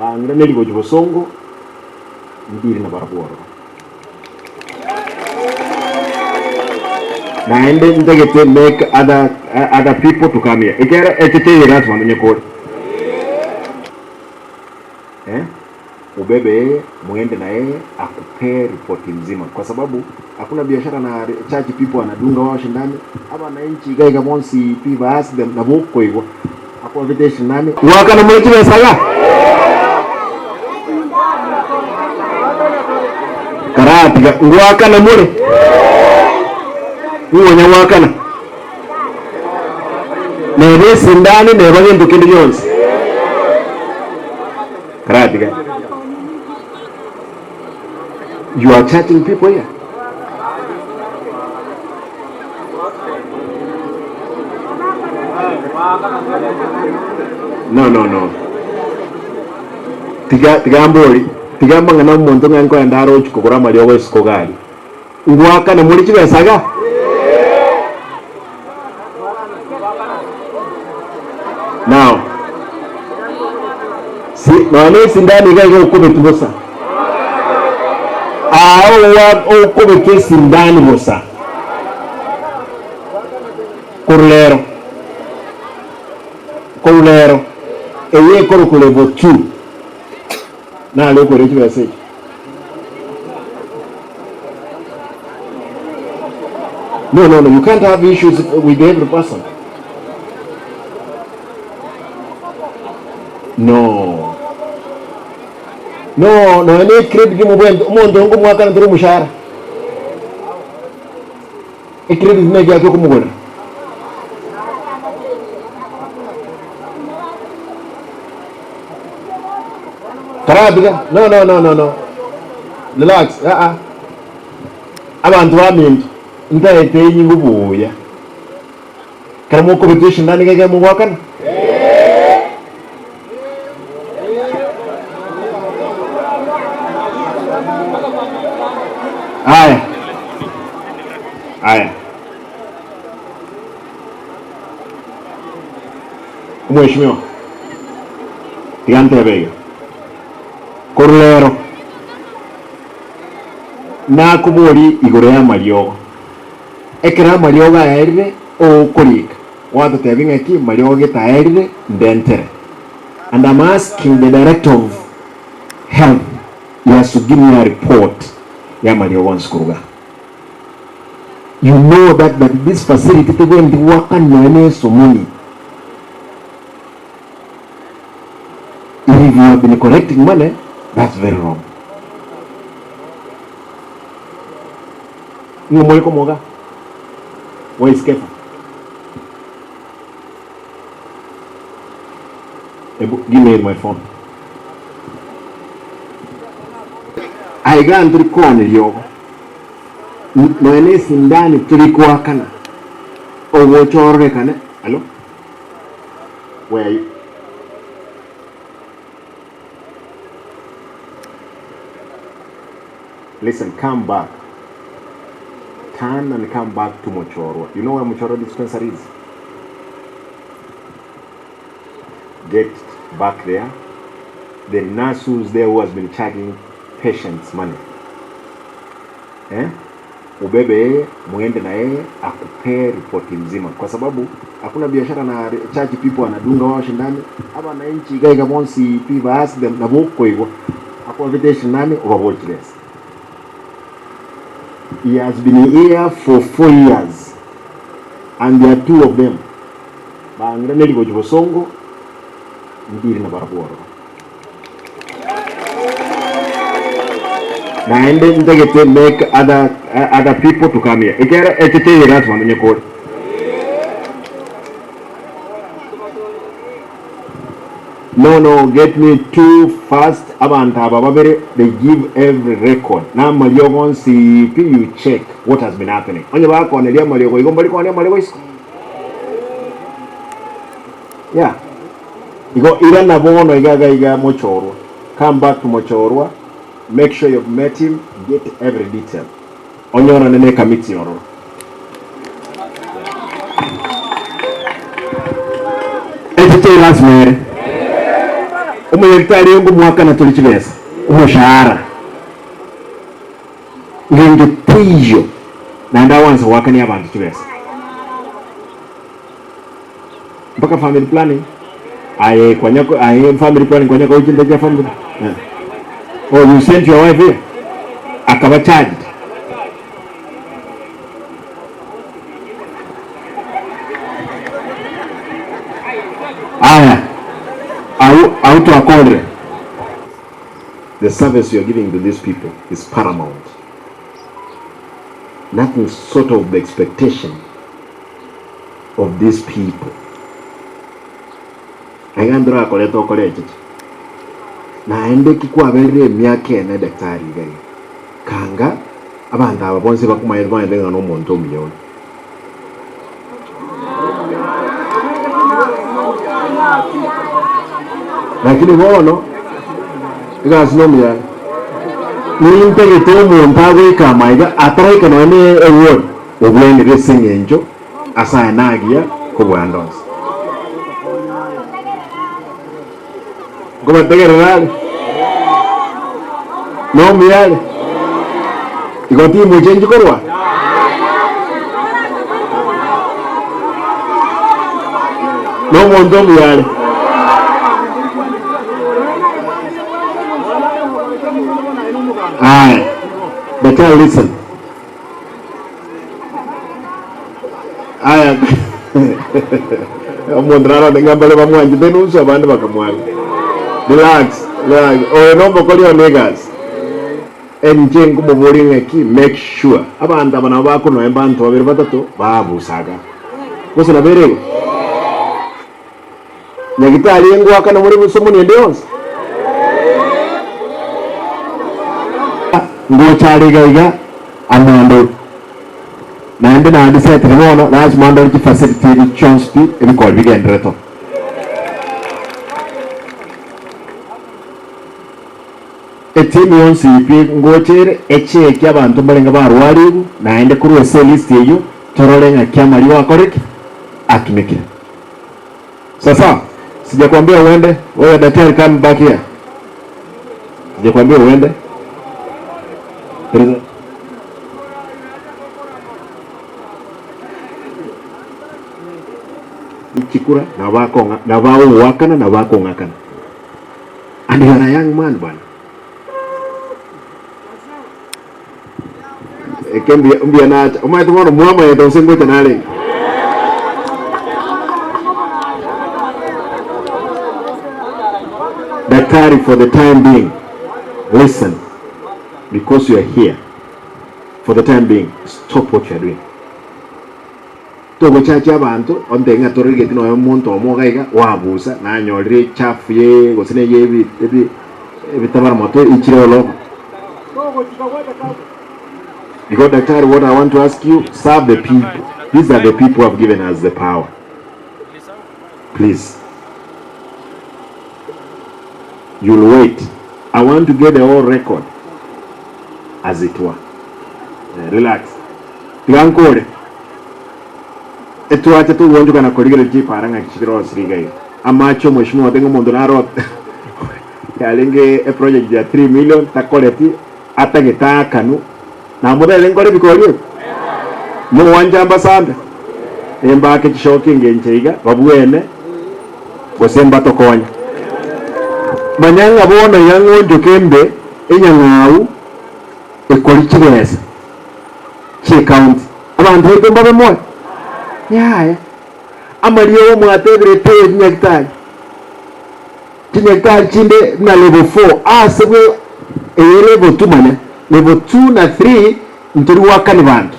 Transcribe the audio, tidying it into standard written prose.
bangira neligo jibosongo ndiri na baraboro naende ndegete make other people to come here ikera etete rat wanonye kodi ubebe muende na yeye akupe ripoti nzima, kwa sababu hakuna biashara na church people wanadunga wao shindani aba na inchi gaiga monsi piva as them na buko hivyo hapo invitation nani waka na mwetu saga karatiga waka na mure huo nya waka na nebe sindani nebe ngendo kindi yonse karatiga. You are chatting people here. No. Tigamba ngana muntu nganko ndaro chukura malyo wesiko gali. Ngwaka na muri chibesaga? Now. Si none sindani gaga ukubetubosa. Awa okobe kesi ndani bosa kurlero eye koro kulevo 2 na leko rechi base no you can't have issues with every person. No, ene credit gimu bwendo umuntu ngo mwaka nduru mushara. Credit nege yako kumugora. Karabiga? No. Relax. Abantu bamintu ndayete yingu buya. Karamo competition nani gege mu wakana? Aya. Mheshimiwa. Tigante bega. Korlero. Na kubori igorea Mario. Ekera Mario ga aire o kolika. Watu tebinga ki Mario ge taire ndentere. And I'm asking the director of health, he has to give me a report ya Mario Wanskuruga. You know that this facility to go and work and so money. If you have been collecting money, that's very wrong. You know moga? Why is careful? Give me my phone. I got to the corner, yo. Noene sindani tulikuwa kana owo chorre kana. Hello, where are you? Listen, come back, turn and come back to Mochorwa. You know where Mochorwa dispensary is? Get back there. The nurse who's there who has been charging patients money, ubebe muende na yeye akupe ripoti nzima, kwa sababu hakuna biashara na church people wanadunga wao shindani aba na inchi gaiga monsi piva as them na buko hivyo hapo invitation nani overwatchless. He has been here for 4 years and there are 2 of them bangira neligo jibosongo ndiri na baraboro naende ndegete make other people to come here ikera etete rat wanonye kodi no get me 2 fast abantu ababere they give every record na Mario once you check what has been happening onye bako nelia Mario igomba liko nelia Mario isko yeah igo ira na bono iga Mochorwa. Come back to Mochorwa. Make sure you've met him, get every detail. Onyora nene kamiti yoro. Etete last mere. umuyektari ngo mwaka na tuli kibesa umushahara ngenge tiyo na ndawanza waka ni abantu kibesa mpaka family planning aye kwanyako aye family planning kwanyako ujinda ja family oh you sent your wife here akaba charged out to accord. The service you are giving to these people is paramount. Nothing sort of the expectation of these people. Agandra koleto koleji. Na ende kikwa bere myake na daktari gai. Kanga abanda abonse bakumayirwa ndenga no muntu omuyoni. Lakini bono igas no mya ni impegete umuntu agwika maiga atraika no ne ewo obwene besengenjo asa nagia ko bwandos goba tegerera no mya igoti mujenji korwa no muntu mya better listen. Aya. Omondrara ngambale bamwanje benuso abandi bakamwala. Relax. Oh no bokoli on niggas. Enje ngumuburi ngeki make sure abandi abana bako no embantu babiri batatu babusaga. Bose naberego. Nyagitali ngo akana muri busomo ni ndeyonse. Ngo chali gaiga amando nande na disa trimono last mando ki facility chance pi e ko bi gendreto etimi onsi pi ngo chere eche ki abantu balenga barwari naende kuri wese list yeyo torolenga kyamali wakoreki atumike sasa sijakwambia uende wewe daktari come back here sijakwambia uende Chikura na wao wakana na wako ngakana. And you are a young man bwana. Ekembi mbia na umaitumono muama ya donsengo tanale. Daktari, for the time being, listen. Because you are here, for the time being, stop what you are doing. Togo chacha abantu ondenga torige tino yomuntu omogaiga wabusa na nyolire chafu ye gosine ye bitabara moto ichirolo. Because Daktari, what I want to ask you, serve the people. These are the people who have given us the power. Please. You'll wait. I want to get the whole record. As it were. Relax. Tigankore. Etu acha tu uonjo kana korigere jipa aranga kichiro sirigai. Amacho mheshimiwa tengo mondo naro. Kalenge a project ya 3 million takoleti atageta kanu. Na muda lengore bikori. Mu wanja ambasanda. Emba ke shoking ngencheiga babuene. Bosemba tokonya. Manyanga bona yango ndokembe enyangau ekoli kibesa ki count abantu bebe mbabe moyo yaya amaliyo mwatebere te nyaktari tinyakari chinde na level 4 asebwe level 2 mane level 2 na 3 nturi wakani bantu